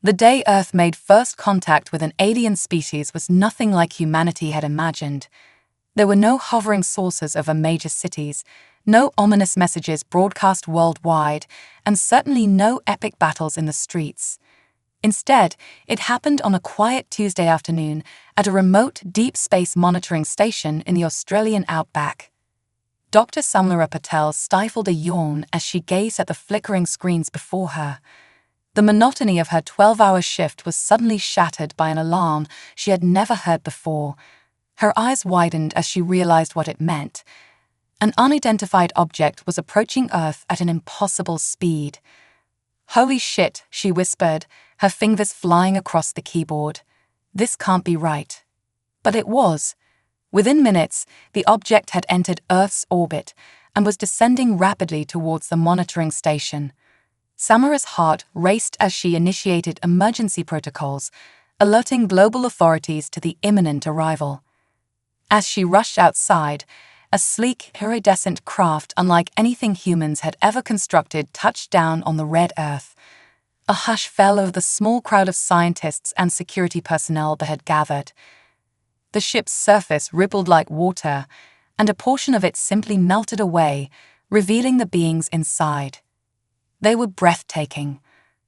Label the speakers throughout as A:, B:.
A: The day Earth made first contact with an alien species was nothing like humanity had imagined. There were no hovering saucers over major cities, no ominous messages broadcast worldwide, and certainly no epic battles in the streets. Instead, it happened on a quiet Tuesday afternoon at a remote deep space monitoring station in the Australian outback. Dr. Samara Patel stifled a yawn as she gazed at the flickering screens before her. The monotony of her 12-hour shift was suddenly shattered by an alarm she had never heard before. Her eyes widened as she realized what it meant. An unidentified object was approaching Earth at an impossible speed. "Holy shit," she whispered, her fingers flying across the keyboard. "This can't be right." But it was. Within minutes, the object had entered Earth's orbit and was descending rapidly towards the monitoring station. Samara's heart raced as she initiated emergency protocols, alerting global authorities to the imminent arrival. As she rushed outside, a sleek, iridescent craft unlike anything humans had ever constructed touched down on the red Earth. A hush fell over the small crowd of scientists and security personnel that had gathered. The ship's surface rippled like water, and a portion of it simply melted away, revealing the beings inside. They were breathtaking.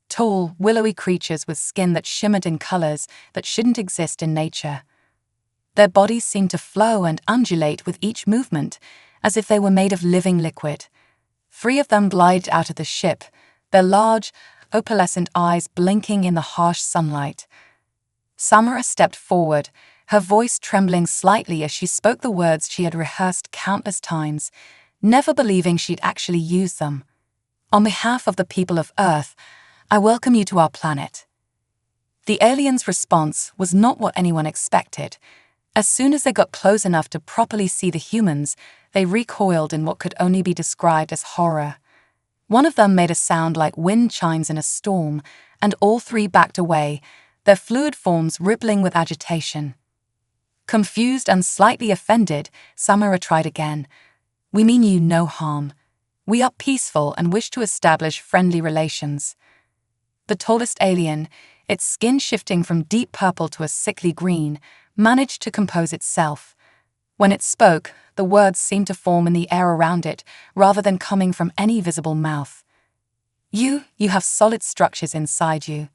A: Tall, willowy creatures with skin that shimmered in colors that shouldn't exist in nature. Their bodies seemed to flow and undulate with each movement, as if they were made of living liquid. 3 of them glided out of the ship, their large, opalescent eyes blinking in the harsh sunlight. Samara stepped forward, her voice trembling slightly as she spoke the words she had rehearsed countless times, never believing she'd actually use them. "On behalf of the people of Earth, I welcome you to our planet." The aliens' response was not what anyone expected. As soon as they got close enough to properly see the humans, they recoiled in what could only be described as horror. One of them made a sound like wind chimes in a storm, and all 3 backed away, their fluid forms rippling with agitation. Confused and slightly offended, Samara tried again. "We mean you no harm. We are peaceful and wish to establish friendly relations." The tallest alien, its skin shifting from deep purple to a sickly green, managed to compose itself. When it spoke, the words seemed to form in the air around it, rather than coming from any visible mouth. You have solid structures inside you."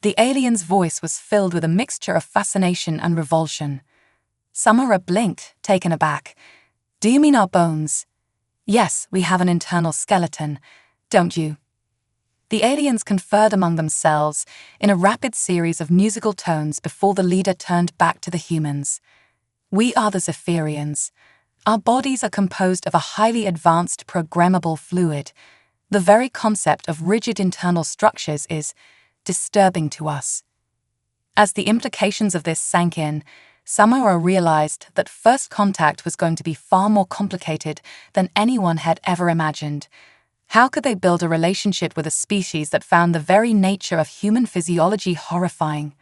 A: The alien's voice was filled with a mixture of fascination and revulsion. Samara blinked, taken aback. "Do you mean our bones?" "Yes, we have an internal skeleton. Don't you?" The aliens conferred among themselves in a rapid series of musical tones before the leader turned back to the humans. "We are the Zephyrians. Our bodies are composed of a highly advanced programmable fluid. The very concept of rigid internal structures is disturbing to us." As the implications of this sank in, Samara realized that first contact was going to be far more complicated than anyone had ever imagined. How could they build a relationship with a species that found the very nature of human physiology horrifying?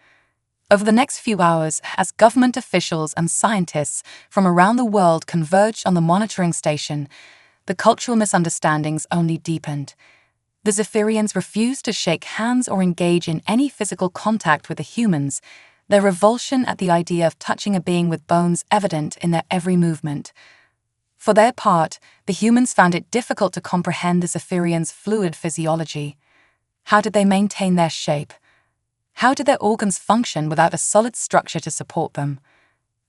A: Over the next few hours, as government officials and scientists from around the world converged on the monitoring station, the cultural misunderstandings only deepened. The Zephyrians refused to shake hands or engage in any physical contact with the humans, their revulsion at the idea of touching a being with bones evident in their every movement. For their part, the humans found it difficult to comprehend the Zephyrians' fluid physiology. How did they maintain their shape? How did their organs function without a solid structure to support them?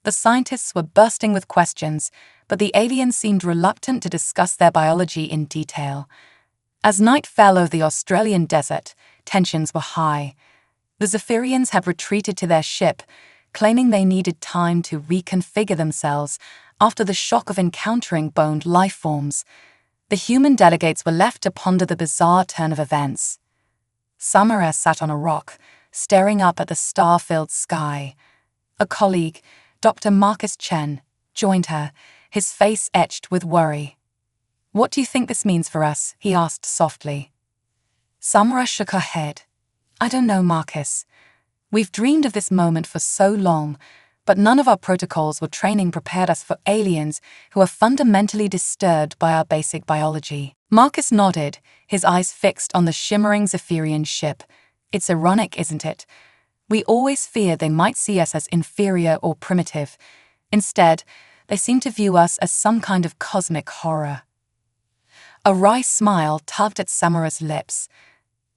A: The scientists were bursting with questions, but the aliens seemed reluctant to discuss their biology in detail. As night fell over the Australian desert, tensions were high. The Zephyrians had retreated to their ship, claiming they needed time to reconfigure themselves after the shock of encountering boned life forms. The human delegates were left to ponder the bizarre turn of events. Samara sat on a rock, staring up at the star-filled sky. A colleague, Dr. Marcus Chen, joined her, his face etched with worry. "What do you think this means for us?" he asked softly. Samara shook her head. "I don't know, Marcus. We've dreamed of this moment for so long, but none of our protocols or training prepared us for aliens who are fundamentally disturbed by our basic biology." Marcus nodded, his eyes fixed on the shimmering Zephyrian ship, It's ironic, isn't it? We always fear they might see us as inferior or primitive. Instead, they seem to view us as some kind of cosmic horror. A wry smile tugged at Samura's lips.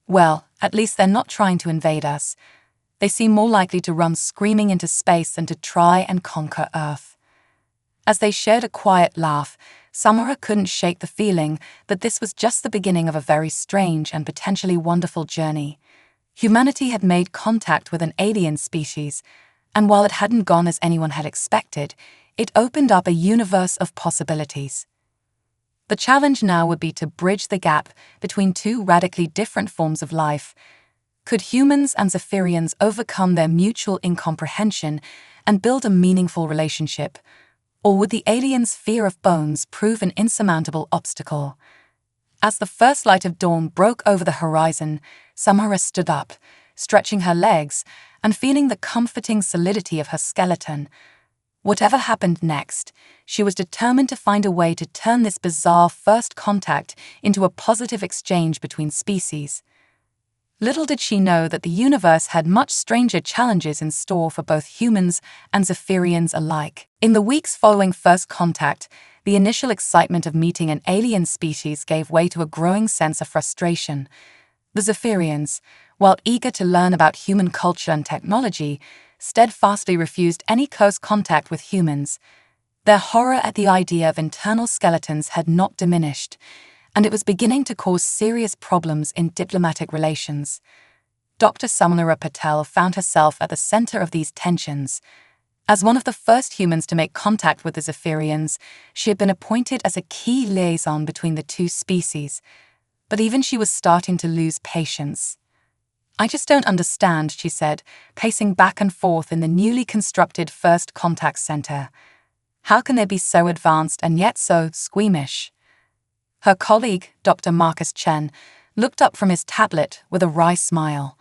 A: Well, at least they're not trying to invade us. They seem more likely to run screaming into space than to try and conquer Earth. As they shared a quiet laugh, Samura couldn't shake the feeling that this was just the beginning of a very strange and potentially wonderful journey. Humanity had made contact with an alien species, and while it hadn't gone as anyone had expected, it opened up a universe of possibilities. The challenge now would be to bridge the gap between two radically different forms of life. Could humans and Zephyrians overcome their mutual incomprehension and build a meaningful relationship? Or would the aliens' fear of bones prove an insurmountable obstacle? As the first light of dawn broke over the horizon, Samura stood up, stretching her legs and feeling the comforting solidity of her skeleton. Whatever happened next, she was determined to find a way to turn this bizarre first contact into a positive exchange between species. Little did she know that the universe had much stranger challenges in store for both humans and Zephyrians alike. In the weeks following first contact, the initial excitement of meeting an alien species gave way to a growing sense of frustration. The Zephyrians, while eager to learn about human culture and technology, steadfastly refused any close contact with humans. Their horror at the idea of internal skeletons had not diminished, and it was beginning to cause serious problems in diplomatic relations. Dr. Samura Patel found herself at the center of these tensions. As one of the first humans to make contact with the Zephyrians, she had been appointed as a key liaison between the two species. But even she was starting to lose patience. "I just don't understand," she said, pacing back and forth in the newly constructed First Contact Center. "How can they be so advanced and yet so squeamish?" Her colleague, Dr. Marcus Chen, looked up from his tablet with a wry smile.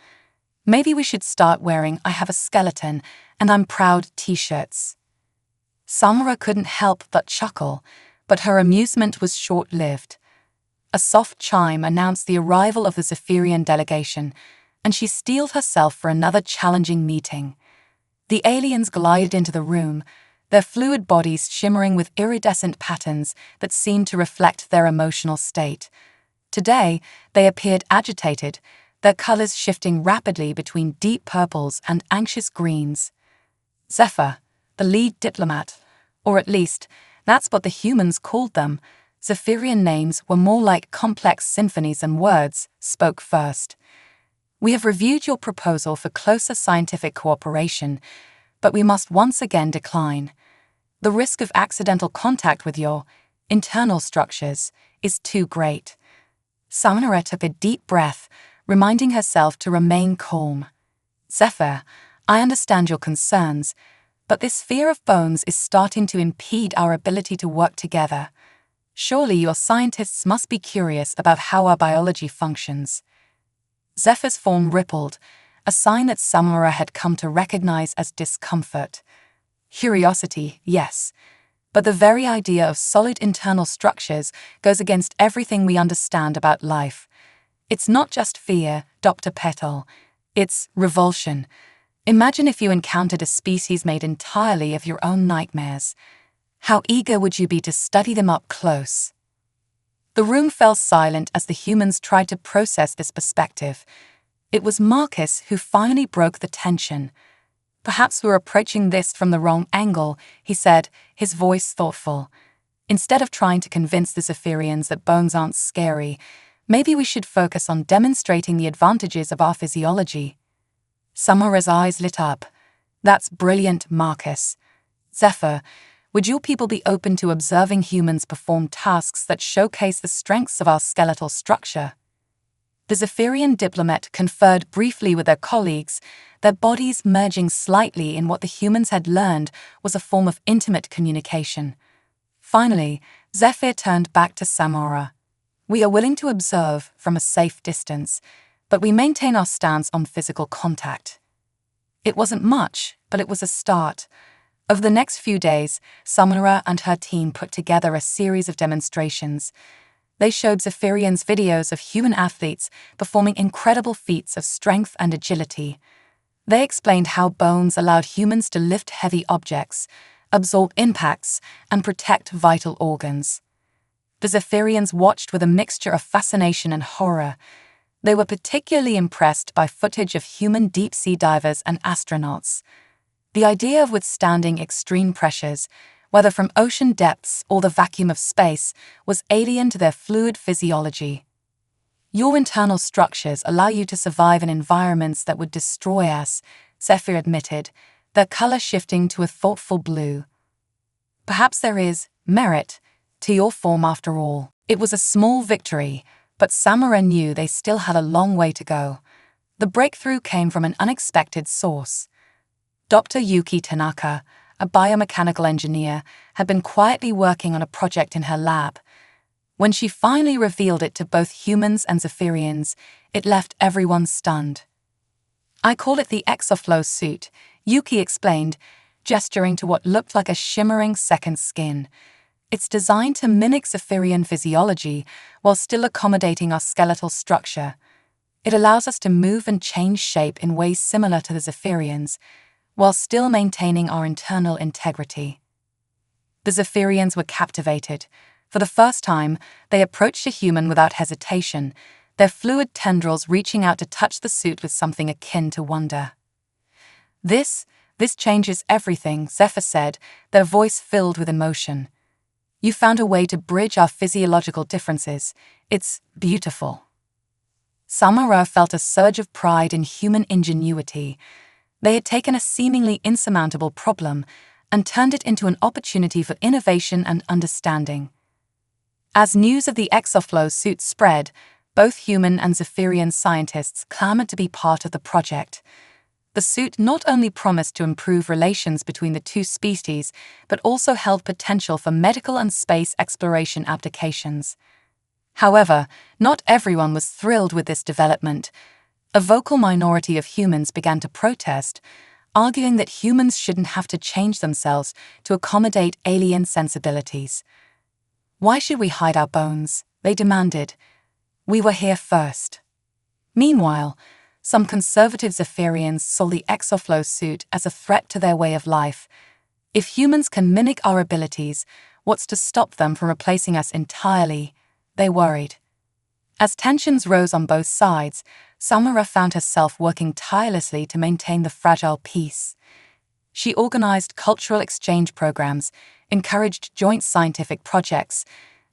A: "Maybe we should start wearing 'I have a skeleton and I'm proud' t-shirts." Samura couldn't help but chuckle, but her amusement was short-lived. A soft chime announced the arrival of the Zephyrian delegation, and she steeled herself for another challenging meeting. The aliens glided into the room, their fluid bodies shimmering with iridescent patterns that seemed to reflect their emotional state. Today, they appeared agitated, their colors shifting rapidly between deep purples and anxious greens. Zephyr, the lead diplomat, or at least, that's what the humans called them. Zephyrian names were more like complex symphonies than words, spoke first. "We have reviewed your proposal for closer scientific cooperation, but we must once again decline. The risk of accidental contact with your internal structures is too great." Samura took a deep breath, reminding herself to remain calm. "Zephyr, I understand your concerns, but this fear of bones is starting to impede our ability to work together. Surely your scientists must be curious about how our biology functions." Zephyr's form rippled, a sign that Samura had come to recognize as discomfort. Curiosity, yes, but the very idea of solid internal structures goes against everything we understand about life. It's not just fear, Dr. Petal. It's revulsion. Imagine if you encountered a species made entirely of your own nightmares. How eager would you be to study them up close? The room fell silent as the humans tried to process this perspective. It was Marcus who finally broke the tension. "Perhaps we're approaching this from the wrong angle," he said, his voice thoughtful. "Instead of trying to convince the Zephyrians that bones aren't scary, maybe we should focus on demonstrating the advantages of our physiology." Samura's eyes lit up. "That's brilliant, Marcus. Zephyr, would your people be open to observing humans perform tasks that showcase the strengths of our skeletal structure?" The Zephyrian diplomat conferred briefly with their colleagues, their bodies merging slightly in what the humans had learned was a form of intimate communication. Finally, Zephyr turned back to Samura. "We are willing to observe from a safe distance, but we maintain our stance on physical contact." It wasn't much, but it was a start. Over the next few days, Samura and her team put together a series of demonstrations. They showed Zephyrians videos of human athletes performing incredible feats of strength and agility. They explained how bones allowed humans to lift heavy objects, absorb impacts, and protect vital organs. The Zephyrians watched with a mixture of fascination and horror. They were particularly impressed by footage of human deep-sea divers and astronauts. The idea of withstanding extreme pressures, whether from ocean depths or the vacuum of space, was alien to their fluid physiology. Your internal structures allow you to survive in environments that would destroy us, Zephyr admitted, their color shifting to a thoughtful blue. Perhaps there is merit to your form after all. It was a small victory, but Samura knew they still had a long way to go. The breakthrough came from an unexpected source. Dr. Yuki Tanaka, a biomechanical engineer, had been quietly working on a project in her lab. When she finally revealed it to both humans and Zephyrians, it left everyone stunned. "I call it the Exoflow suit," Yuki explained, gesturing to what looked like a shimmering second skin. "It's designed to mimic Zephyrian physiology while still accommodating our skeletal structure. It allows us to move and change shape in ways similar to the Zephyrians, while still maintaining our internal integrity." The Zephyrians were captivated. For the first time, they approached a human without hesitation, their fluid tendrils reaching out to touch the suit with something akin to wonder. This changes everything," Zephyr said, their voice filled with emotion. "You found a way to bridge our physiological differences. It's beautiful." Samura felt a surge of pride in human ingenuity. They had taken a seemingly insurmountable problem and turned it into an opportunity for innovation and understanding. As news of the Exoflow suit spread, both human and Zephyrian scientists clamored to be part of the project. The suit not only promised to improve relations between the two species, but also held potential for medical and space exploration applications. However, not everyone was thrilled with this development. A vocal minority of humans began to protest, arguing that humans shouldn't have to change themselves to accommodate alien sensibilities. "Why should we hide our bones?" they demanded. "We were here first." Meanwhile, some conservative Zephyrians saw the Exoflow suit as a threat to their way of life. "If humans can mimic our abilities, what's to stop them from replacing us entirely?" they worried. As tensions rose on both sides, Samura found herself working tirelessly to maintain the fragile peace. She organized cultural exchange programs, encouraged joint scientific projects,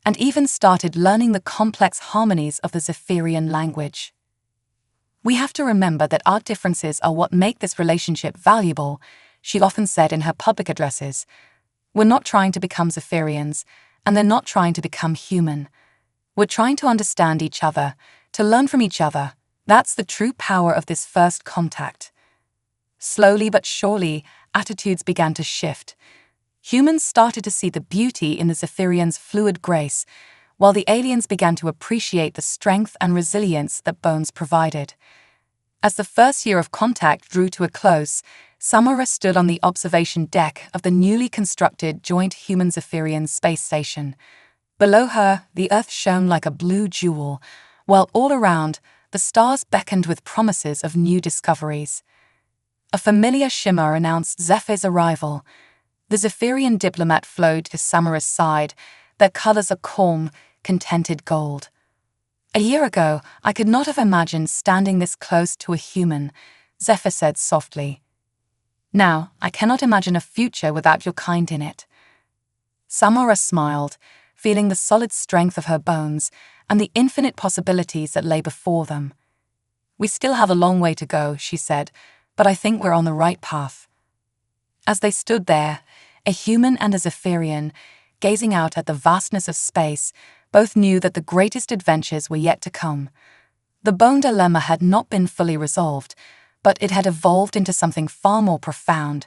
A: and even started learning the complex harmonies of the Zephyrian language. "We have to remember that our differences are what make this relationship valuable," she often said in her public addresses. "We're not trying to become Zephyrians, and they're not trying to become human. We're trying to understand each other, to learn from each other. That's the true power of this first contact." Slowly but surely, attitudes began to shift. Humans started to see the beauty in the Zephyrians' fluid grace, while the aliens began to appreciate the strength and resilience that bones provided. As the first year of contact drew to a close, Samura stood on the observation deck of the newly constructed joint human-Zephyrian space station. Below her, the Earth shone like a blue jewel, while all around, the stars beckoned with promises of new discoveries. A familiar shimmer announced Zephyr's arrival. The Zephyrian diplomat flowed to Samura's side, their colors a calm, contented gold. "A year ago, I could not have imagined standing this close to a human," Zephyr said softly. "Now, I cannot imagine a future without your kind in it." Samura smiled, feeling the solid strength of her bones and the infinite possibilities that lay before them. "We still have a long way to go," she said, "but I think we're on the right path." As they stood there, a human and a Zephyrian, gazing out at the vastness of space, both knew that the greatest adventures were yet to come. The bone dilemma had not been fully resolved, but it had evolved into something far more profound,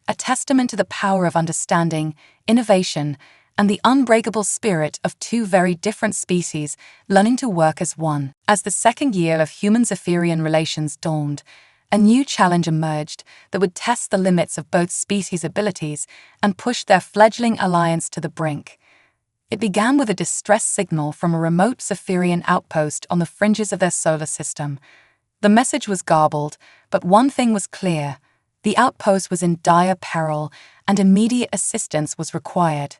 A: a testament to the power of understanding, innovation, and the unbreakable spirit of two very different species learning to work as one. As the second year of human-Zephyrian relations dawned, a new challenge emerged that would test the limits of both species' abilities and push their fledgling alliance to the brink. It began with a distress signal from a remote Zephyrian outpost on the fringes of their solar system. The message was garbled, but one thing was clear. The outpost was in dire peril, and immediate assistance was required.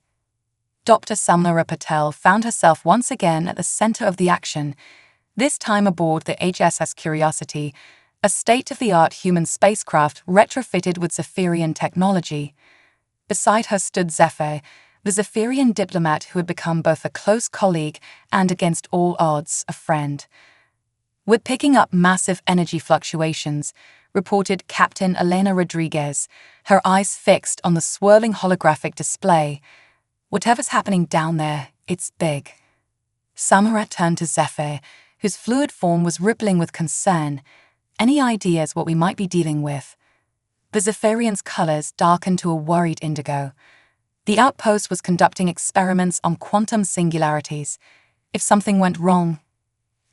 A: Dr. Samnara Patel found herself once again at the center of the action, this time aboard the HSS Curiosity, a state-of-the-art human spacecraft retrofitted with Zephyrian technology. Beside her stood Zephyr, the Zephyrian diplomat who had become both a close colleague and, against all odds, a friend. "We're picking up massive energy fluctuations," reported Captain Elena Rodriguez, her eyes fixed on the swirling holographic display. "Whatever's happening down there, it's big." Samara turned to Zephyr, whose fluid form was rippling with concern. "Any ideas what we might be dealing with?" The Zephyrian's colors darkened to a worried indigo. The outpost was conducting experiments on quantum singularities. If something went wrong...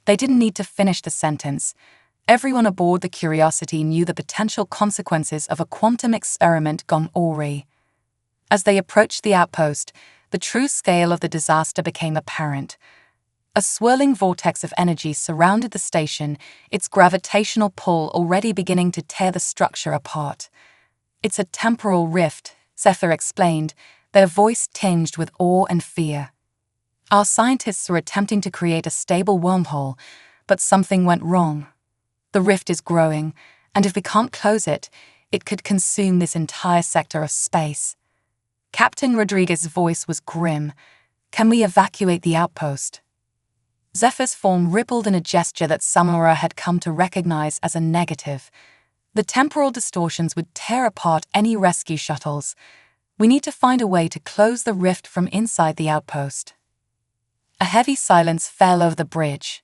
A: They didn't need to finish the sentence. Everyone aboard the Curiosity knew the potential consequences of a quantum experiment gone awry. As they approached the outpost, the true scale of the disaster became apparent. A swirling vortex of energy surrounded the station, its gravitational pull already beginning to tear the structure apart. "It's a temporal rift," Zephyr explained, their voice tinged with awe and fear. "Our scientists were attempting to create a stable wormhole, but something went wrong. The rift is growing, and if we can't close it, it could consume this entire sector of space." Captain Rodriguez's voice was grim. "Can we evacuate the outpost?" Zephyr's form rippled in a gesture that Samara had come to recognize as a negative. "The temporal distortions would tear apart any rescue shuttles. We need to find a way to close the rift from inside the outpost." A heavy silence fell over the bridge.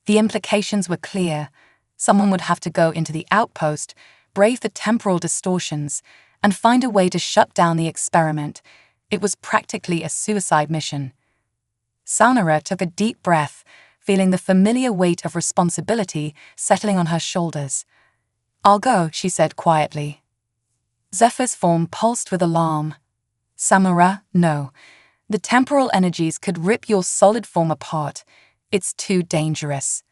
A: The implications were clear. Someone would have to go into the outpost, brave the temporal distortions, and find a way to shut down the experiment. It was practically a suicide mission. Samara took a deep breath, feeling the familiar weight of responsibility settling on her shoulders. "I'll go," she said quietly. Zephyr's form pulsed with alarm. "Samara, no. The temporal energies could rip your solid form apart. It's too dangerous."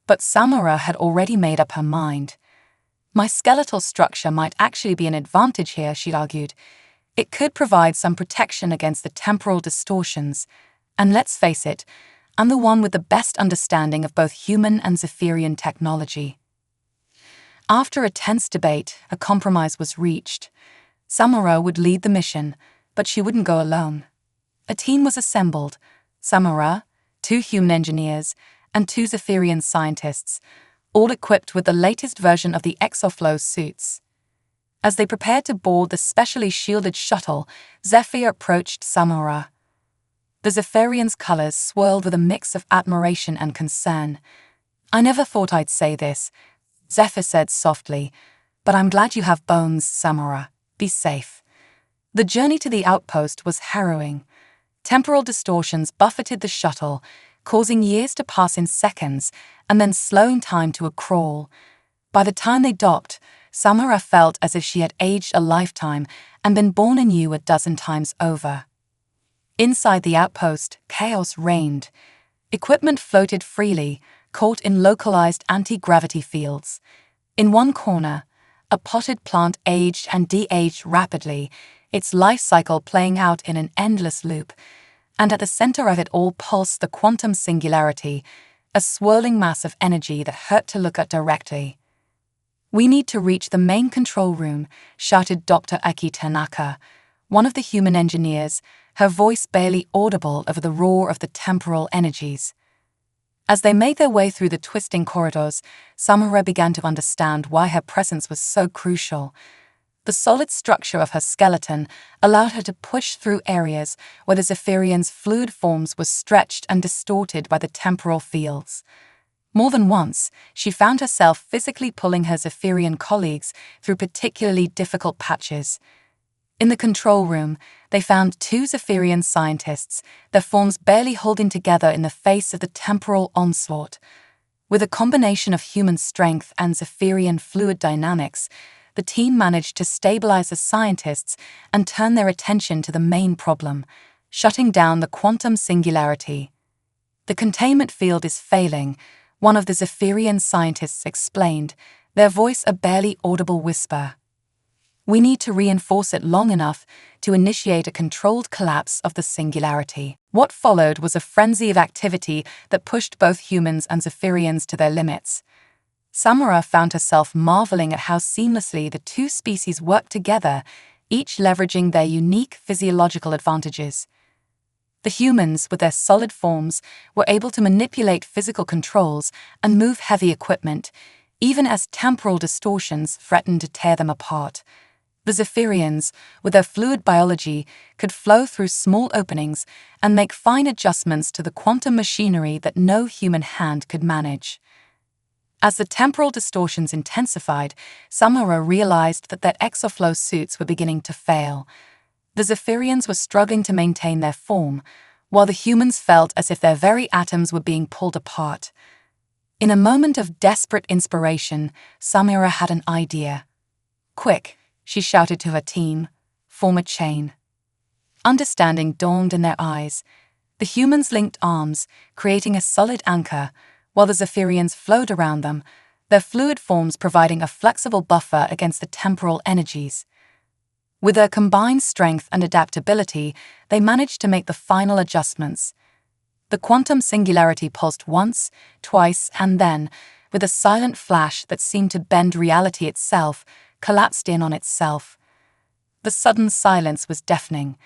A: But Samara had already made up her mind. "My skeletal structure might actually be an advantage here," she argued. "It could provide some protection against the temporal distortions. And let's face it, I'm the one with the best understanding of both human and Zephyrian technology." After a tense debate, a compromise was reached. Samara would lead the mission, but she wouldn't go alone. A team was assembled: Samara, 2 human engineers, and 2 Zephyrian scientists, all equipped with the latest version of the exoflow suits. As they prepared to board the specially shielded shuttle, Zephyr approached Samara. The Zephyrian's colors swirled with a mix of admiration and concern. "I never thought I'd say this," Zephyr said softly, "but I'm glad you have bones, Samara. Be safe." The journey to the outpost was harrowing. Temporal distortions buffeted the shuttle, causing years to pass in seconds and then slowing time to a crawl. By the time they docked, Samara felt as if she had aged a lifetime and been born anew a dozen times over. Inside the outpost, chaos reigned. Equipment floated freely, caught in localized anti-gravity fields. In one corner, a potted plant aged and de-aged rapidly, its life cycle playing out in an endless loop, and at the center of it all pulsed the quantum singularity, a swirling mass of energy that hurt to look at directly. "We need to reach the main control room," shouted Dr. Aki Tanaka, one of the human engineers, her voice barely audible over the roar of the temporal energies. As they made their way through the twisting corridors, Samara began to understand why her presence was so crucial. The solid structure of her skeleton allowed her to push through areas where the Zephyrian's fluid forms were stretched and distorted by the temporal fields. More than once, she found herself physically pulling her Zephyrian colleagues through particularly difficult patches. In the control room, they found 2 Zephyrian scientists, their forms barely holding together in the face of the temporal onslaught. With a combination of human strength and Zephyrian fluid dynamics, the team managed to stabilize the scientists and turn their attention to the main problem: shutting down the quantum singularity. "The containment field is failing," one of the Zephyrian scientists explained, their voice a barely audible whisper. "We need to reinforce it long enough to initiate a controlled collapse of the singularity." What followed was a frenzy of activity that pushed both humans and Zephyrians to their limits. Samara found herself marveling at how seamlessly the two species worked together, each leveraging their unique physiological advantages. The humans, with their solid forms, were able to manipulate physical controls and move heavy equipment, even as temporal distortions threatened to tear them apart. The Zephyrians, with their fluid biology, could flow through small openings and make fine adjustments to the quantum machinery that no human hand could manage. As the temporal distortions intensified, Samara realized that their exoflow suits were beginning to fail. The Zephyrians were struggling to maintain their form, while the humans felt as if their very atoms were being pulled apart. In a moment of desperate inspiration, Samara had an idea. "Quick," she shouted to her team, "form a chain." Understanding dawned in their eyes. The humans linked arms, creating a solid anchor, while the Zephyrians flowed around them, their fluid forms providing a flexible buffer against the temporal energies. With their combined strength and adaptability, they managed to make the final adjustments. The quantum singularity pulsed once, twice, and then, with a silent flash that seemed to bend reality itself, collapsed in on itself. The sudden silence was deafening.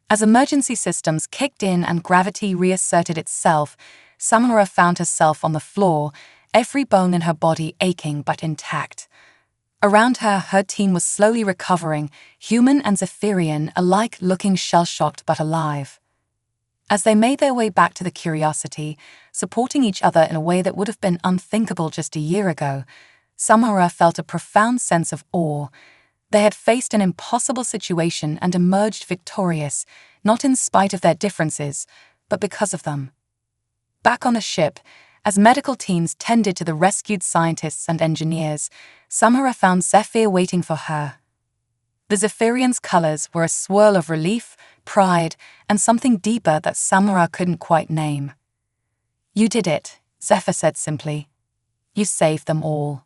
A: As emergency systems kicked in and gravity reasserted itself, Samara found herself on the floor, every bone in her body aching but intact. Around her, her team was slowly recovering, human and Zephyrian alike looking shell-shocked but alive. As they made their way back to the Curiosity, supporting each other in a way that would have been unthinkable just a year ago, Samara felt a profound sense of awe. They had faced an impossible situation and emerged victorious, not in spite of their differences, but because of them. Back on the ship, as medical teams tended to the rescued scientists and engineers, Samara found Zephyr waiting for her. The Zephyrian's colors were a swirl of relief, pride, and something deeper that Samara couldn't quite name. "You did it," Zephyr said simply. "You saved them all."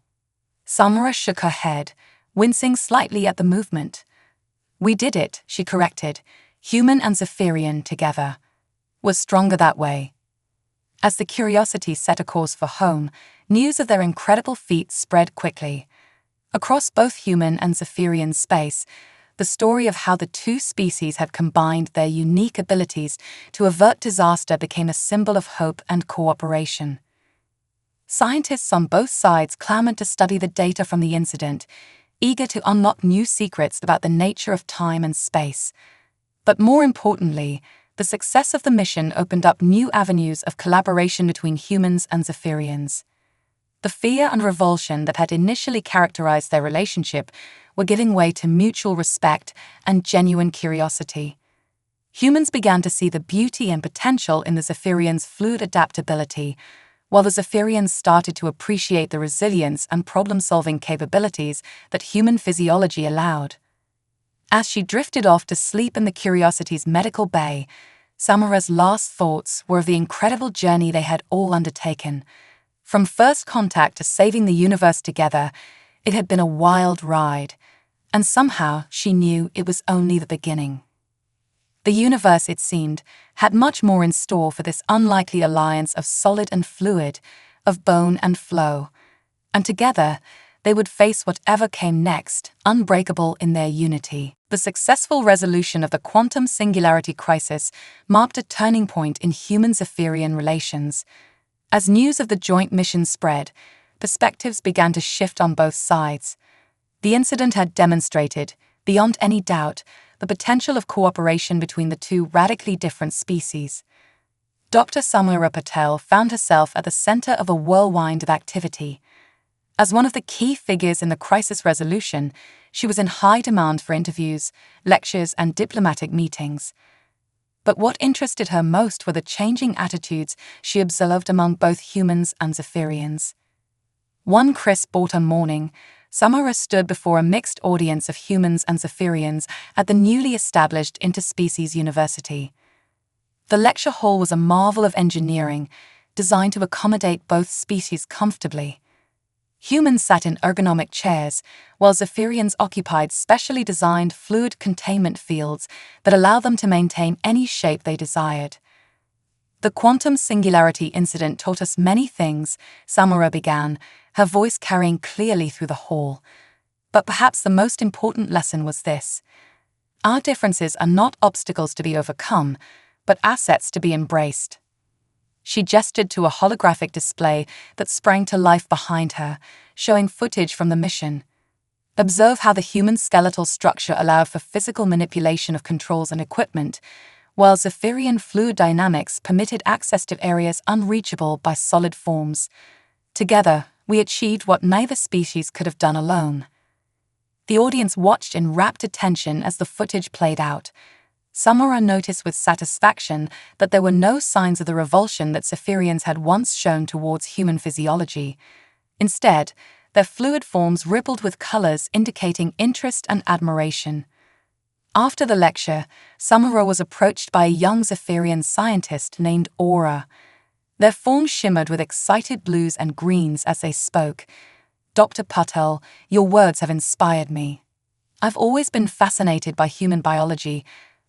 A: Samara shook her head, wincing slightly at the movement. "We did it," she corrected. "Human and Zephyrian together. We're stronger that way." As the Curiosity set a course for home, news of their incredible feat spread quickly. Across both human and Zephyrian space, the story of how the two species had combined their unique abilities to avert disaster became a symbol of hope and cooperation. Scientists on both sides clamored to study the data from the incident, eager to unlock new secrets about the nature of time and space. But more importantly, the success of the mission opened up new avenues of collaboration between humans and Zephyrians. The fear and revulsion that had initially characterized their relationship were giving way to mutual respect and genuine curiosity. Humans began to see the beauty and potential in the Zephyrians' fluid adaptability, while the Zephyrians started to appreciate the resilience and problem-solving capabilities that human physiology allowed. As she drifted off to sleep in the Curiosity's medical bay, Samara's last thoughts were of the incredible journey they had all undertaken. From first contact to saving the universe together, it had been a wild ride, and somehow she knew it was only the beginning. The universe, it seemed, had much more in store for this unlikely alliance of solid and fluid, of bone and flow, and together they would face whatever came next, unbreakable in their unity. The successful resolution of the quantum singularity crisis marked a turning point in human-Zephyrian relations. As news of the joint mission spread, perspectives began to shift on both sides. The incident had demonstrated, beyond any doubt, the potential of cooperation between the two radically different species. Dr. Samara Patel found herself at the center of a whirlwind of activity. As one of the key figures in the crisis resolution, she was in high demand for interviews, lectures, and diplomatic meetings. But what interested her most were the changing attitudes she observed among both humans and Zephyrians. One crisp autumn morning, Samara stood before a mixed audience of humans and Zephyrians at the newly established Interspecies University. The lecture hall was a marvel of engineering, designed to accommodate both species comfortably. Humans sat in ergonomic chairs, while Zephyrians occupied specially designed fluid containment fields that allow them to maintain any shape they desired. The quantum singularity incident taught us many things, Samura began, her voice carrying clearly through the hall. But perhaps the most important lesson was this: our differences are not obstacles to be overcome, but assets to be embraced. She gestured to a holographic display that sprang to life behind her, showing footage from the mission. Observe how the human skeletal structure allowed for physical manipulation of controls and equipment, while Zephyrian fluid dynamics permitted access to areas unreachable by solid forms. Together, we achieved what neither species could have done alone. The audience watched in rapt attention as the footage played out. Samura noticed with satisfaction that there were no signs of the revulsion that Zephyrians had once shown towards human physiology. Instead, their fluid forms rippled with colors indicating interest and admiration. After the lecture, Samura was approached by a young Zephyrian scientist named Aura. Their forms shimmered with excited blues and greens as they spoke. "Dr. Patel, your words have inspired me. I've always been fascinated by human biology,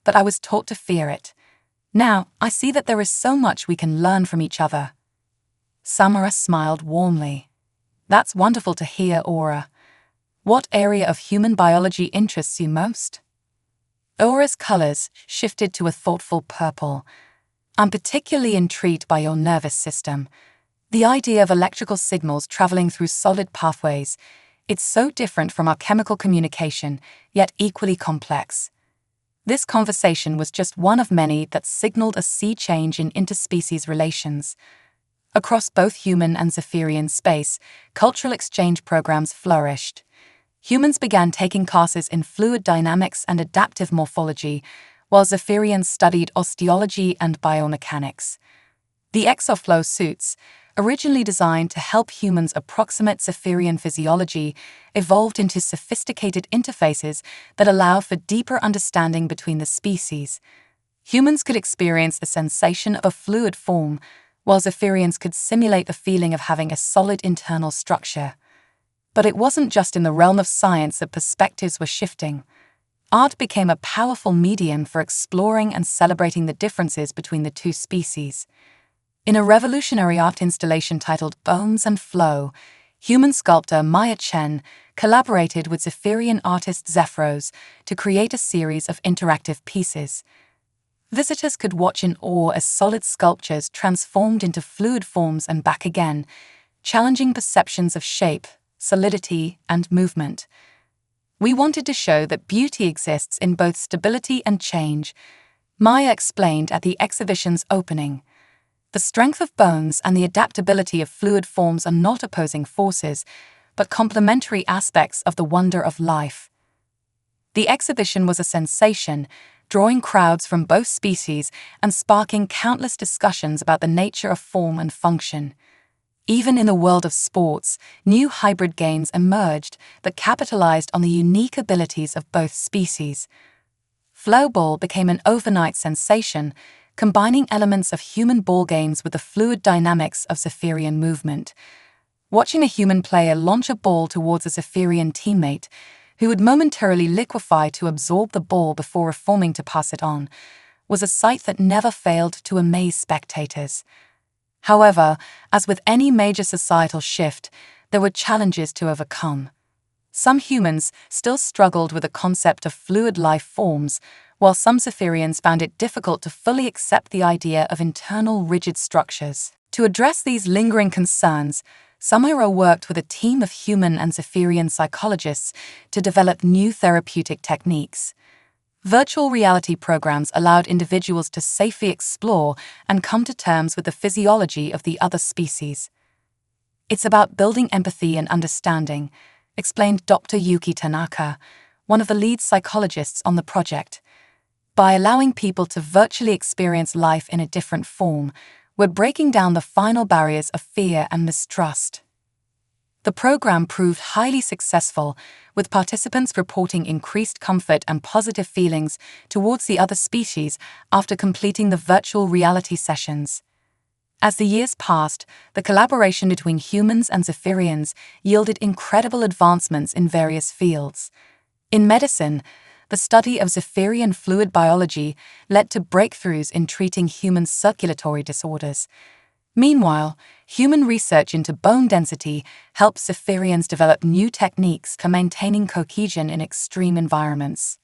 A: but I was taught to fear it. Now, I see that there is so much we can learn from each other." Samura smiled warmly. "That's wonderful to hear, Aura. What area of human biology interests you most?" Aura's colors shifted to a thoughtful purple. "I'm particularly intrigued by your nervous system. The idea of electrical signals traveling through solid pathways. It's so different from our chemical communication, yet equally complex." This conversation was just one of many that signaled a sea change in interspecies relations. Across both human and Zephyrian space, cultural exchange programs flourished. Humans began taking classes in fluid dynamics and adaptive morphology, while Zephyrians studied osteology and biomechanics. The exoflow suits, originally designed to help humans approximate Zephyrian physiology, evolved into sophisticated interfaces that allow for deeper understanding between the species. Humans could experience the sensation of a fluid form, while Zephyrians could simulate the feeling of having a solid internal structure. But it wasn't just in the realm of science that perspectives were shifting. Art became a powerful medium for exploring and celebrating the differences between the two species. In a revolutionary art installation titled Bones and Flow, human sculptor Maya Chen collaborated with Zephyrian artist Zephyros to create a series of interactive pieces. Visitors could watch in awe as solid sculptures transformed into fluid forms and back again, challenging perceptions of shape, solidity, and movement. "We wanted to show that beauty exists in both stability and change," Maya explained at the exhibition's opening. "The strength of bones and the adaptability of fluid forms are not opposing forces, but complementary aspects of the wonder of life." The exhibition was a sensation, drawing crowds from both species and sparking countless discussions about the nature of form and function. Even in the world of sports, new hybrid games emerged that capitalized on the unique abilities of both species. Flowball became an overnight sensation, combining elements of human ball games with the fluid dynamics of Zephyrian movement. Watching a human player launch a ball towards a Zephyrian teammate, who would momentarily liquefy to absorb the ball before reforming to pass it on, was a sight that never failed to amaze spectators. However, as with any major societal shift, there were challenges to overcome. Some humans still struggled with the concept of fluid life forms, while some Zephyrians found it difficult to fully accept the idea of internal rigid structures. To address these lingering concerns, Samura worked with a team of human and Zephyrian psychologists to develop new therapeutic techniques. Virtual reality programs allowed individuals to safely explore and come to terms with the physiology of the other species. "It's about building empathy and understanding," explained Dr. Yuki Tanaka, one of the lead psychologists on the project. "By allowing people to virtually experience life in a different form, we're breaking down the final barriers of fear and mistrust." The program proved highly successful, with participants reporting increased comfort and positive feelings towards the other species after completing the virtual reality sessions. As the years passed, the collaboration between humans and Zephyrians yielded incredible advancements in various fields. In medicine, the study of Zephyrian fluid biology led to breakthroughs in treating human circulatory disorders. Meanwhile, human research into bone density helps Zephyrians develop new techniques for maintaining cohesion in extreme environments.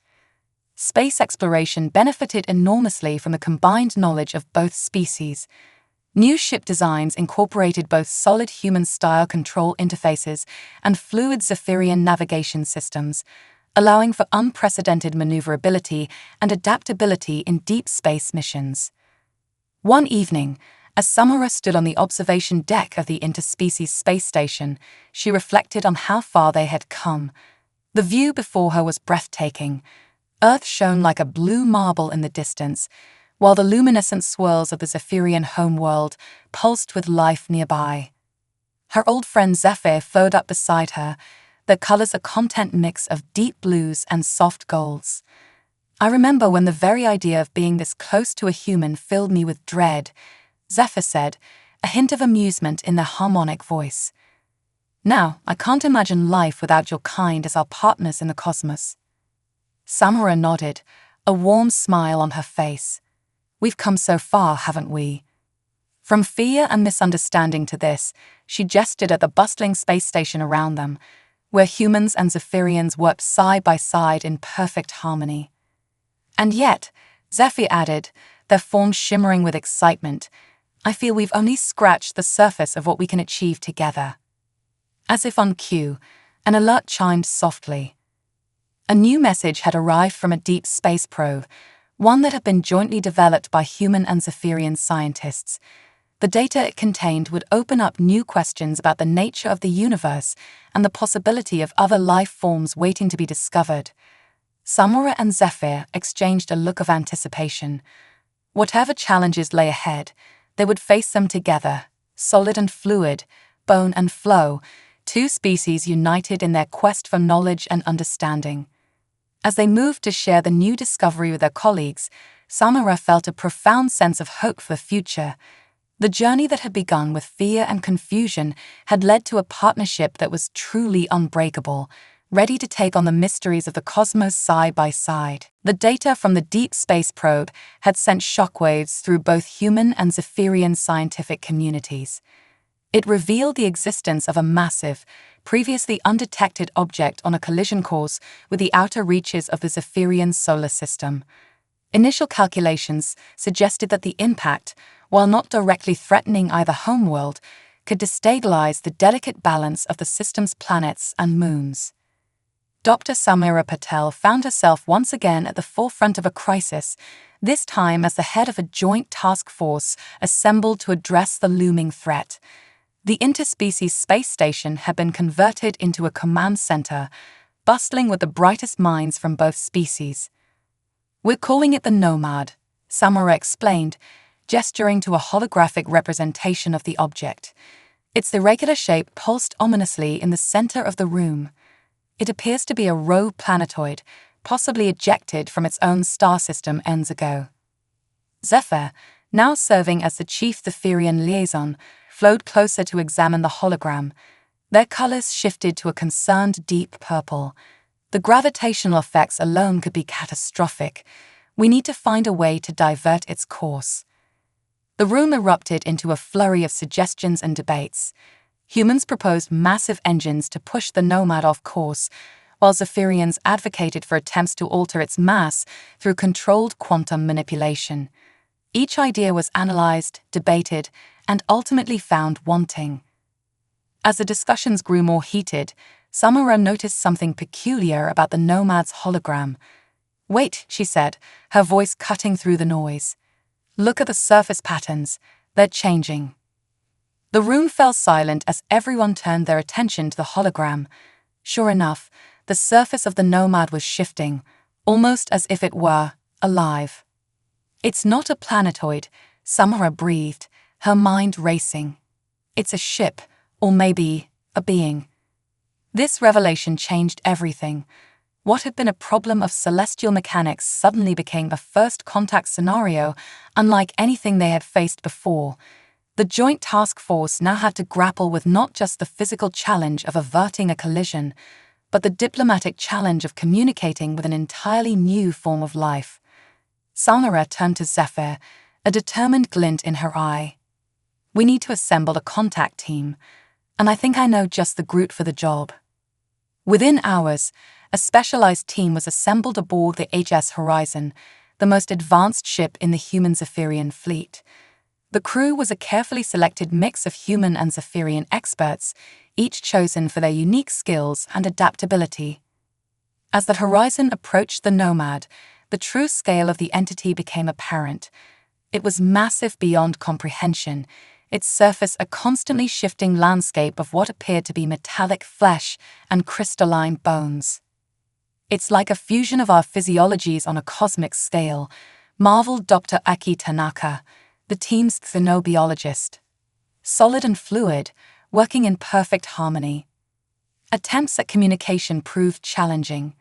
A: Space exploration benefited enormously from the combined knowledge of both species. New ship designs incorporated both solid human-style control interfaces and fluid Zephyrian navigation systems, allowing for unprecedented maneuverability and adaptability in deep space missions. One evening, as Samara stood on the observation deck of the interspecies space station, she reflected on how far they had come. The view before her was breathtaking. Earth shone like a blue marble in the distance, while the luminescent swirls of the Zephyrian homeworld pulsed with life nearby. Her old friend Zephyr flowed up beside her, their colors a content mix of deep blues and soft golds. I remember when the very idea of being this close to a human filled me with dread, Zephyr said, a hint of amusement in their harmonic voice. Now, I can't imagine life without your kind as our partners in the cosmos. Samara nodded, a warm smile on her face. We've come so far, haven't we? From fear and misunderstanding to this, she gestured at the bustling space station around them, where humans and Zephyrians worked side by side in perfect harmony. And yet, Zephyr added, their forms shimmering with excitement, I feel we've only scratched the surface of what we can achieve together. As if on cue, an alert chimed softly. A new message had arrived from a deep space probe, one that had been jointly developed by human and Zephyrian scientists. The data it contained would open up new questions about the nature of the universe and the possibility of other life forms waiting to be discovered. Samara and Zephyr exchanged a look of anticipation. Whatever challenges lay ahead, they would face them together, solid and fluid, bone and flow, two species united in their quest for knowledge and understanding. As they moved to share the new discovery with their colleagues, Samara felt a profound sense of hope for the future. The journey that had begun with fear and confusion had led to a partnership that was truly unbreakable, ready to take on the mysteries of the cosmos side by side. The data from the deep space probe had sent shockwaves through both human and Zephyrian scientific communities. It revealed the existence of a massive, previously undetected object on a collision course with the outer reaches of the Zephyrian solar system. Initial calculations suggested that the impact, while not directly threatening either homeworld, could destabilize the delicate balance of the system's planets and moons. Dr. Samira Patel found herself once again at the forefront of a crisis, this time as the head of a joint task force assembled to address the looming threat. The interspecies space station had been converted into a command center, bustling with the brightest minds from both species. "We're calling it the Nomad," Samara explained, gesturing to a holographic representation of the object. Its irregular shape pulsed ominously in the center of the room. It appears to be a rogue planetoid, possibly ejected from its own star system eons ago. Zephyr, now serving as the chief Zephyrian liaison, flowed closer to examine the hologram. Their colors shifted to a concerned deep purple. The gravitational effects alone could be catastrophic. We need to find a way to divert its course. The room erupted into a flurry of suggestions and debates. Humans proposed massive engines to push the Nomad off course, while Zephyrians advocated for attempts to alter its mass through controlled quantum manipulation. Each idea was analyzed, debated, and ultimately found wanting. As the discussions grew more heated, Samara noticed something peculiar about the Nomad's hologram. "Wait," she said, her voice cutting through the noise. "Look at the surface patterns. They're changing." The room fell silent as everyone turned their attention to the hologram. Sure enough, the surface of the Nomad was shifting, almost as if it were alive. "It's not a planetoid," Samara breathed, her mind racing. "It's a ship, or maybe a being." This revelation changed everything. What had been a problem of celestial mechanics suddenly became a first contact scenario unlike anything they had faced before. The Joint Task Force now had to grapple with not just the physical challenge of averting a collision, but the diplomatic challenge of communicating with an entirely new form of life. Samara turned to Zephyr, a determined glint in her eye. "We need to assemble a contact team, and I think I know just the Groot for the job." Within hours, a specialized team was assembled aboard the HS Horizon, the most advanced ship in the human Zephyrian fleet. The crew was a carefully selected mix of human and Zephyrian experts, each chosen for their unique skills and adaptability. As the Horizon approached the Nomad, the true scale of the entity became apparent. It was massive beyond comprehension, its surface a constantly shifting landscape of what appeared to be metallic flesh and crystalline bones. "It's like a fusion of our physiologies on a cosmic scale," marveled Dr. Aki Tanaka, the team's xenobiologist. "Solid and fluid, working in perfect harmony." Attempts at communication proved challenging.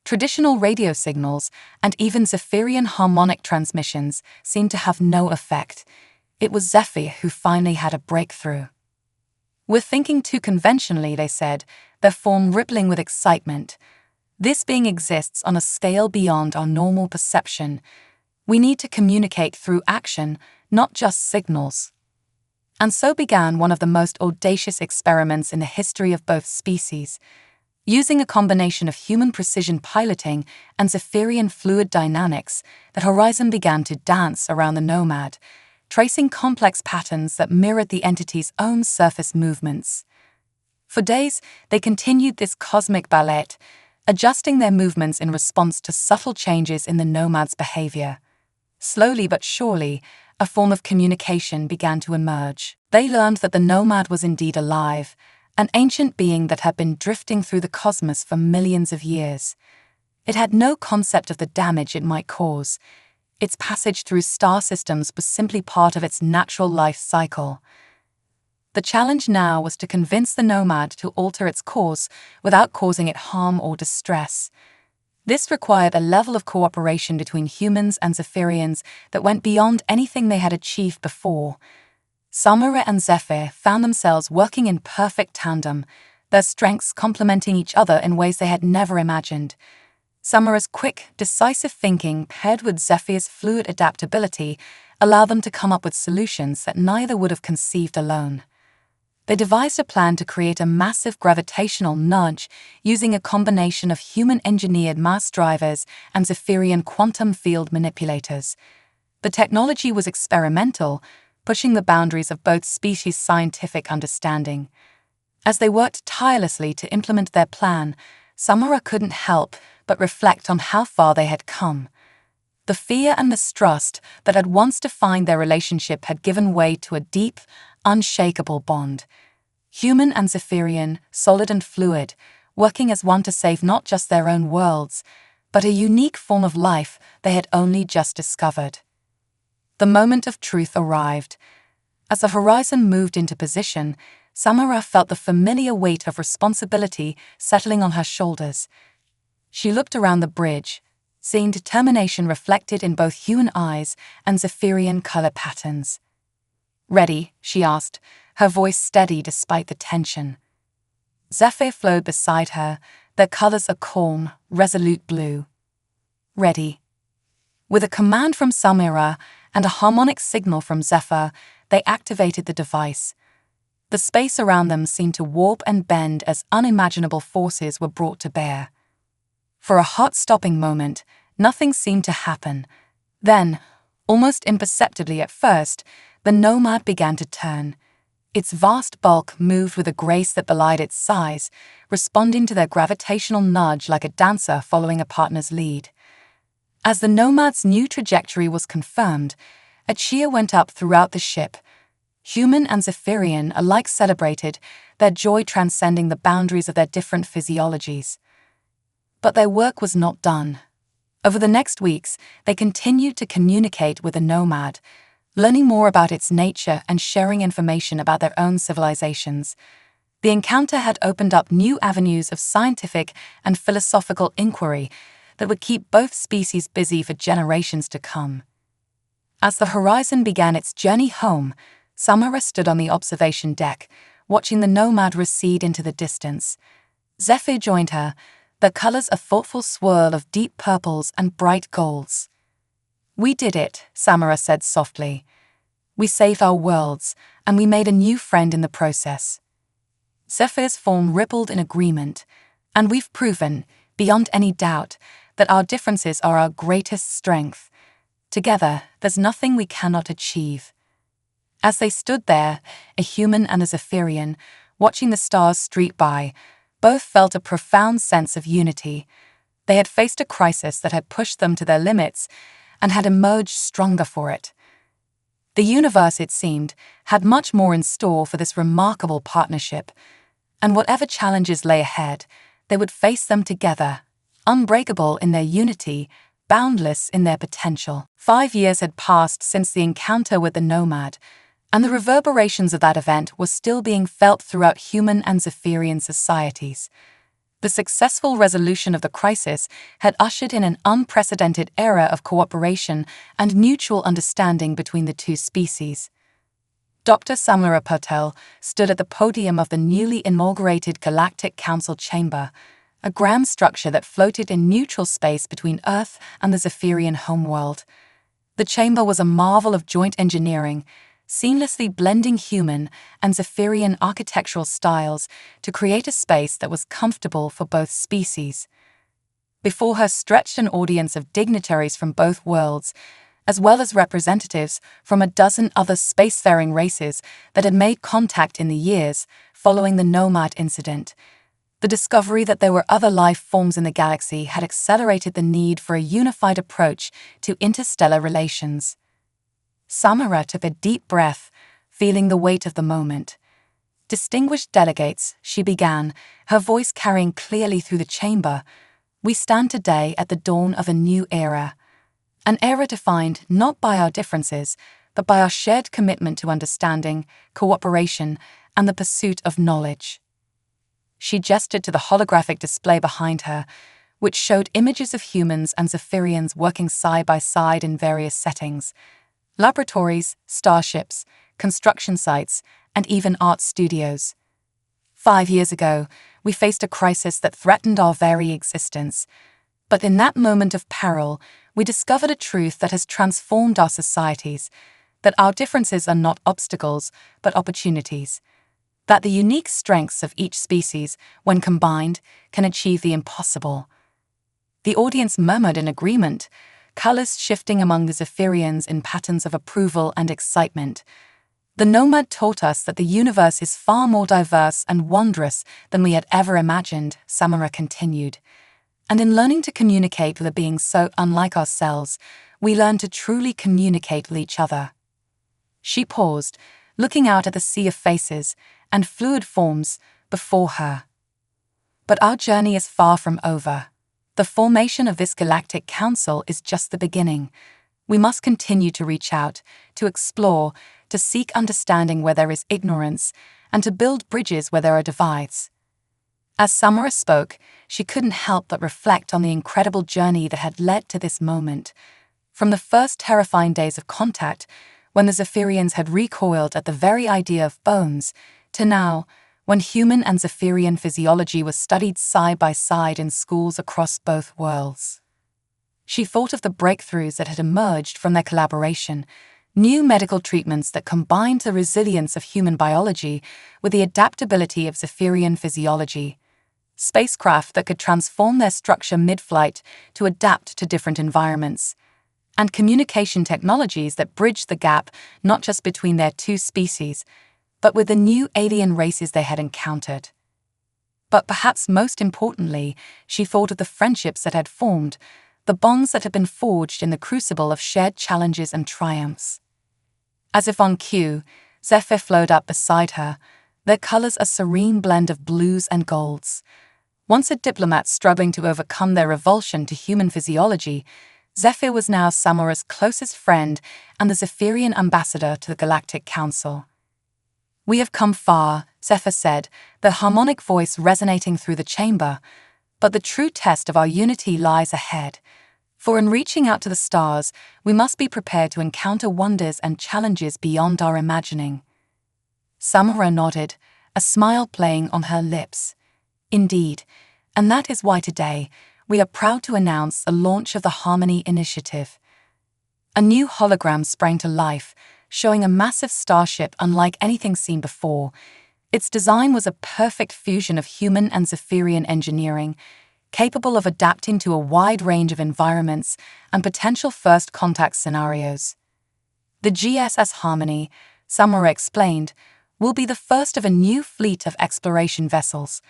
A: Traditional radio signals and even Zephyrian harmonic transmissions seemed to have no effect. It was Zephyr who finally had a breakthrough. "We're thinking too conventionally," they said, their form rippling with excitement. "This being exists on a scale beyond our normal perception. We need to communicate through action, not just signals." And so began one of the most audacious experiments in the history of both species. Using a combination of human precision piloting and Zephyrian fluid dynamics, the Horizon began to dance around the Nomad, tracing complex patterns that mirrored the entity's own surface movements. For days, they continued this cosmic ballet, adjusting their movements in response to subtle changes in the Nomad's behavior. Slowly but surely, a form of communication began to emerge. They learned that the Nomad was indeed alive, an ancient being that had been drifting through the cosmos for millions of years. It had no concept of the damage it might cause. Its passage through star systems was simply part of its natural life cycle. The challenge now was to convince the Nomad to alter its course without causing it harm or distress. This required a level of cooperation between humans and Zephyrians that went beyond anything they had achieved before. Samara and Zephyr found themselves working in perfect tandem, their strengths complementing each other in ways they had never imagined. Samara's quick, decisive thinking paired with Zephyr's fluid adaptability allowed them to come up with solutions that neither would have conceived alone. They devised a plan to create a massive gravitational nudge using a combination of human-engineered mass drivers and Zephyrian quantum field manipulators. The technology was experimental, pushing the boundaries of both species' scientific understanding. As they worked tirelessly to implement their plan, Samara couldn't help but reflect on how far they had come. The fear and mistrust that had once defined their relationship had given way to a deep, unshakable bond. Human and Zephyrian, solid and fluid, working as one to save not just their own worlds, but a unique form of life they had only just discovered. The moment of truth arrived. As the Horizon moved into position, Samara felt the familiar weight of responsibility settling on her shoulders. She looked around the bridge, seeing determination reflected in both human eyes and Zephyrian color patterns. "Ready?" she asked, her voice steady despite the tension. Zephyr flowed beside her, their colors a calm, resolute blue. "Ready." With a command from Samara and a harmonic signal from Zephyr, they activated the device. The space around them seemed to warp and bend as unimaginable forces were brought to bear. For a heart-stopping moment, nothing seemed to happen. Then, almost imperceptibly at first, the Nomad began to turn. Its vast bulk moved with a grace that belied its size, responding to their gravitational nudge like a dancer following a partner's lead. As the Nomad's new trajectory was confirmed, a cheer went up throughout the ship. Human and Zephyrian alike celebrated, their joy transcending the boundaries of their different physiologies. But their work was not done. Over the next weeks, they continued to communicate with the Nomad, learning more about its nature and sharing information about their own civilizations. The encounter had opened up new avenues of scientific and philosophical inquiry that would keep both species busy for generations to come. As the Horizon began its journey home, Samara stood on the observation deck, watching the Nomad recede into the distance. Zephyr joined her, their colors a thoughtful swirl of deep purples and bright golds. "We did it," Samara said softly. "We saved our worlds, and we made a new friend in the process." Zephyr's form rippled in agreement, "And we've proven, beyond any doubt, that our differences are our greatest strength. Together, there's nothing we cannot achieve." As they stood there, a human and a Zephyrian, watching the stars streak by, both felt a profound sense of unity. They had faced a crisis that had pushed them to their limits and had emerged stronger for it. The universe, it seemed, had much more in store for this remarkable partnership, and whatever challenges lay ahead, they would face them together, unbreakable in their unity, boundless in their potential. 5 years had passed since the encounter with the Nomad, and the reverberations of that event were still being felt throughout human and Zephyrian societies. The successful resolution of the crisis had ushered in an unprecedented era of cooperation and mutual understanding between the two species. Dr. Samara Patel stood at the podium of the newly inaugurated Galactic Council chamber, a grand structure that floated in neutral space between Earth and the Zephyrian homeworld. The chamber was a marvel of joint engineering, seamlessly blending human and Zephyrian architectural styles to create a space that was comfortable for both species. Before her stretched an audience of dignitaries from both worlds, as well as representatives from a dozen other spacefaring races that had made contact in the years following the Nomad incident. The discovery that there were other life forms in the galaxy had accelerated the need for a unified approach to interstellar relations. Samara took a deep breath, feeling the weight of the moment. "Distinguished delegates," she began, her voice carrying clearly through the chamber, "we stand today at the dawn of a new era. An era defined not by our differences, but by our shared commitment to understanding, cooperation, and the pursuit of knowledge." She gestured to the holographic display behind her, which showed images of humans and Zephyrians working side by side in various settings: laboratories, starships, construction sites, and even art studios. 5 years ago, we faced a crisis that threatened our very existence. But in that moment of peril, we discovered a truth that has transformed our societies, that our differences are not obstacles, but opportunities. That the unique strengths of each species, when combined, can achieve the impossible. The audience murmured in agreement, colors shifting among the Zephyrians in patterns of approval and excitement. "The Nomad taught us that the universe is far more diverse and wondrous than we had ever imagined," Samara continued. "And in learning to communicate with a being so unlike ourselves, we learn to truly communicate with each other." She paused, looking out at the sea of faces and fluid forms before her. "But our journey is far from over. The formation of this Galactic Council is just the beginning. We must continue to reach out, to explore, to seek understanding where there is ignorance, and to build bridges where there are divides." As Samara spoke, she couldn't help but reflect on the incredible journey that had led to this moment. From the first terrifying days of contact, when the Zephyrians had recoiled at the very idea of bones, to now, when human and Zephyrian physiology was studied side by side in schools across both worlds. She thought of the breakthroughs that had emerged from their collaboration, new medical treatments that combined the resilience of human biology with the adaptability of Zephyrian physiology, spacecraft that could transform their structure mid-flight to adapt to different environments, and communication technologies that bridged the gap not just between their two species, but with the new alien races they had encountered. But perhaps most importantly, she thought of the friendships that had formed, the bonds that had been forged in the crucible of shared challenges and triumphs. As if on cue, Zephyr flowed up beside her, their colors a serene blend of blues and golds. Once a diplomat struggling to overcome their revulsion to human physiology, Zephyr was now Samara's closest friend and the Zephyrian ambassador to the Galactic Council. "We have come far," Zephyr said, the harmonic voice resonating through the chamber. "But the true test of our unity lies ahead. For in reaching out to the stars, we must be prepared to encounter wonders and challenges beyond our imagining." Samara nodded, a smile playing on her lips. "Indeed, and that is why today we are proud to announce the launch of the Harmony Initiative." A new hologram sprang to life, showing a massive starship unlike anything seen before. Its design was a perfect fusion of human and Zephyrian engineering, capable of adapting to a wide range of environments and potential first contact scenarios. "The GSS Harmony," Samara explained, "will be the first of a new fleet of exploration vessels.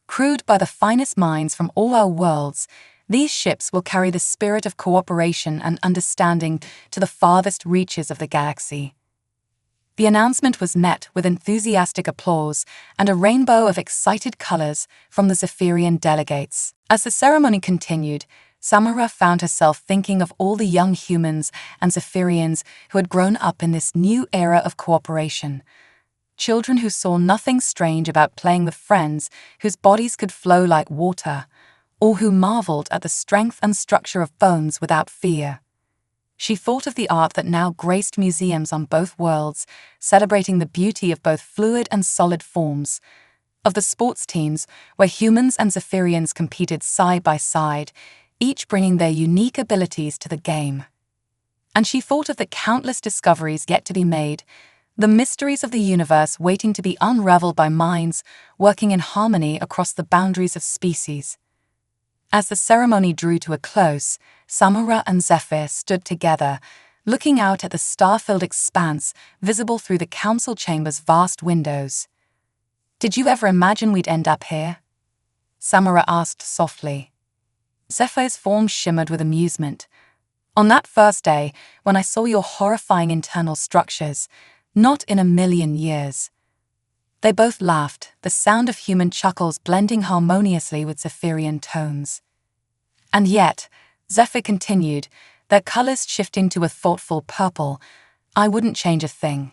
A: Crewed by the finest minds from all our worlds, these ships will carry the spirit of cooperation and understanding to the farthest reaches of the galaxy." The announcement was met with enthusiastic applause and a rainbow of excited colors from the Zephyrian delegates. As the ceremony continued, Samara found herself thinking of all the young humans and Zephyrians who had grown up in this new era of cooperation. Children who saw nothing strange about playing with friends whose bodies could flow like water, or who marveled at the strength and structure of bones without fear. She thought of the art that now graced museums on both worlds, celebrating the beauty of both fluid and solid forms, of the sports teams where humans and Zephyrians competed side by side, each bringing their unique abilities to the game. And she thought of the countless discoveries yet to be made, the mysteries of the universe waiting to be unraveled by minds working in harmony across the boundaries of species. As the ceremony drew to a close, Samara and Zephyr stood together, looking out at the star-filled expanse visible through the council chamber's vast windows. "Did you ever imagine we'd end up here?" Samara asked softly. Zephyr's form shimmered with amusement. "On that first day, when I saw your horrifying internal structures, not in a million years." They both laughed, the sound of human chuckles blending harmoniously with Zephyrian tones. "And yet," Zephyr continued, their colors shifting to a thoughtful purple, "I wouldn't change a thing.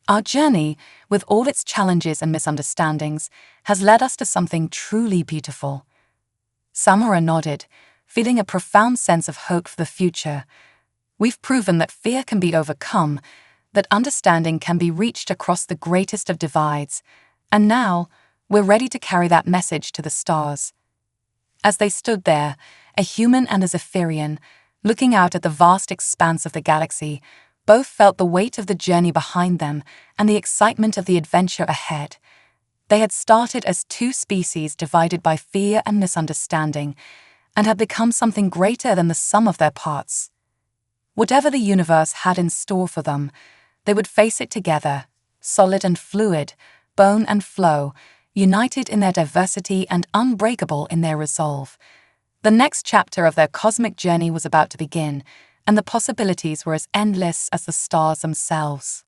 A: Our journey, with all its challenges and misunderstandings, has led us to something truly beautiful." Samara nodded, feeling a profound sense of hope for the future. "We've proven that fear can be overcome, that understanding can be reached across the greatest of divides, and now we're ready to carry that message to the stars." As they stood there, a human and a Zephyrian, looking out at the vast expanse of the galaxy, both felt the weight of the journey behind them and the excitement of the adventure ahead. They had started as two species divided by fear and misunderstanding, and had become something greater than the sum of their parts. Whatever the universe had in store for them, they would face it together, solid and fluid, bone and flow, united in their diversity and unbreakable in their resolve. The next chapter of their cosmic journey was about to begin, and the possibilities were as endless as the stars themselves.